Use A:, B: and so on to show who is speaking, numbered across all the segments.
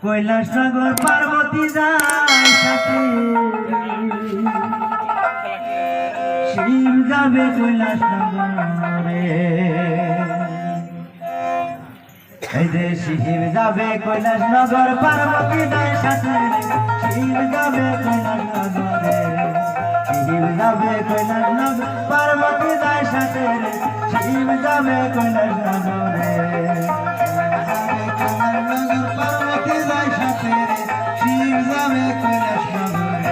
A: কৈলাসনগর পার্বতী যায় সাথে শিব যাবে কৈলাসনগরে এই যে শিব যাবে কৈলাসনগর পার্বতী যায় সাথে শিব যাবে কৈলাসনগরে শিব যাবে কৈলাসনগর পার্বতী যায় সাথে শিব যাবে কৈলাসনগরে পার্বতী যায় সাথে শিব যাবে কৈলাসনগরে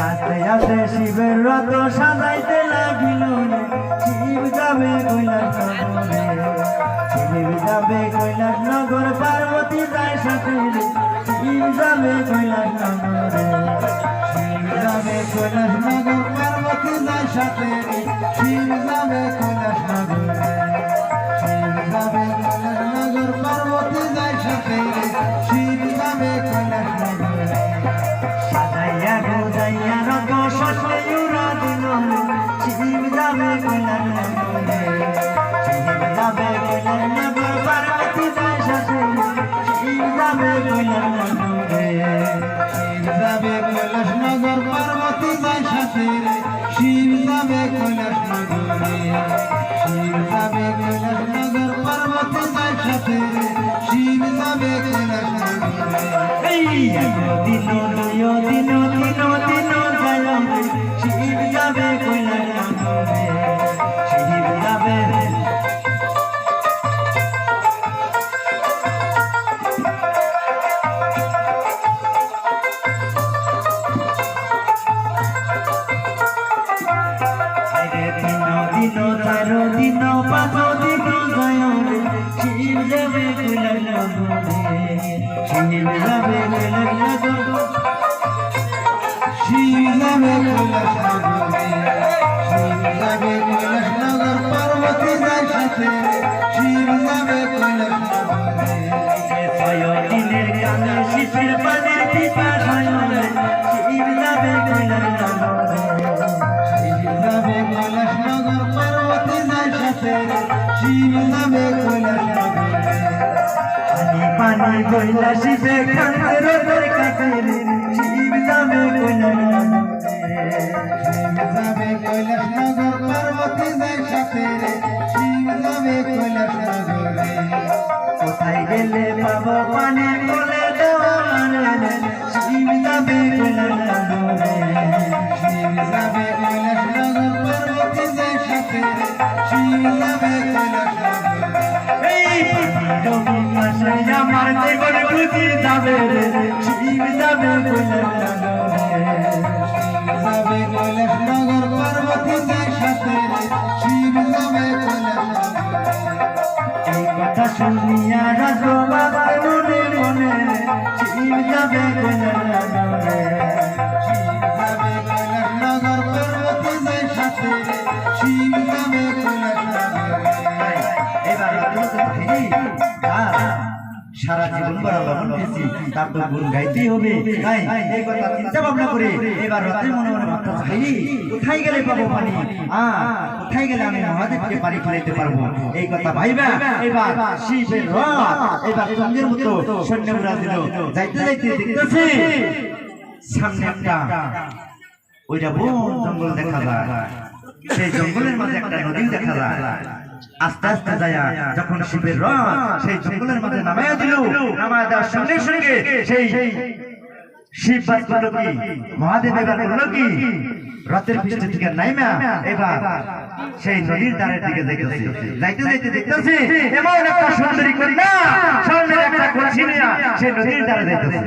A: আস্তে আস্তে শিবের রথ সাজাইতে লাগিল শিব যাবে কৈলাসনগরে শিব যাবে কৈলাসনগর পার্বতী যায় সাথে শিব যাবে কৈলাসনগরে শিব যাবে কৈলাসনগর পার্বতী যায় সাথে শিব যাবে কৈলাসনগরে শিব যাবে কৈলাসনগর পার্বতী যায় সাথে শিব যাবে কৈলাসনগরে সাজাইয়া গোজাইয়া রথ সাথে উড়া দিল শিব যাবে কৈলাসনগরে শিব যাবে কৈলাসনগর পার্বতী যায় সাথে শিব যাবে কৈলাসনগরে শিব যাবে কৈলাসনগর পার্বতী যায় সাথে শিব যাবে কৈলাসনগরে শিব যাবে কৈলাসনগর পার্বতী যায় সাথে শিব যাবে কৈলাসনগরে এই দিন দিন যায় শিব যাবে কৈলাসনগরে শিব যাবে চারো দিন পাঁচ দিন যায় শিব যাবে কৈলাসনগরে শিব যাবে কৈলাসনগর শিব যাবে কৈলাসনগরে শিব যাবে কৈলাসনগর পার্বতী যায় সাথে শিব যাবে কৈলাসনগরে ছয় দিনের কালে শিবের পানের পিপাস হয় শিব যাবে কৈলাসনগরে শিব যাবে কৈলাসনগর পার্বতী যায় সাথে শিব যাবে কৈলাসনগরে পানি কইলা শিবে খাতে রোদের কাছে শিব যাবে কৈলাসনগরে শিব যাবে কৈলাসনগর পার্বতী যায় সাথে শিব যাবে কৈলাসনগরে কোথায় গেলে পাবো পানি বলে দেওয়ারে শিব যাবে কৈলাসনগরে শিব যাবে কৈলাসনগর পার্বতী যায় সাথে শিব যাবে কৈলাসনগরে এই ডবি পাশে আমার জীবন খুঁজে যাবে শিব যাবে কৈলাসনগরে শিব যাবে কৈলাসনগর পার্বতী যায় সাথে শিব যাবে কৈলাসনগরে এই কথা শুনিয়া রাজবাবা মনে মনে শিব যাবে কৈলাসনগরে শিব যাবে কৈলাসনগর পার্বতী যায় সাথে শিব যাবে কৈলাসনগরে এবার সারা জীবন বড় লবণ খেয়েছি তার তো গুণ গাইতেই হবে তাই এই কথা চিন্তা ভাবনা করে এবার রাতে মনে মনে ভাবতে চাই কোথায় গেলে পাবো পানি কোথায় গেলে আমি মহাদেবকে পানি ফেলাইতে পারবো এই কথা ভাইবা এবার শিবের রথ এবার সঙ্গের মতো সৈন্য উড়া দিল যাইতে যাইতে দেখতেছে সামনে একটা ওইটা বন জঙ্গল দেখা যায় সেই জঙ্গলের মাঝে একটা নদী দেখা যায় আস্তে আস্তে যায় যখন শিবের রথ সেই জঙ্গলের মাঝে নামায়া দিল নামায়া দেওয়ার সঙ্গে সঙ্গে সেই শিব বাস করলো কি মহাদেব এবার করলো কি রথের পিছনে থেকে নাইমা এবার সেই নদীর ধারের দিকে যাইতেছে যাইতে যাইতে দেখতেছে এমন একটা সুন্দরী কন্যা সামনে একটা কলসি নিয়ে সেই নদীর ধারে যাইতেছে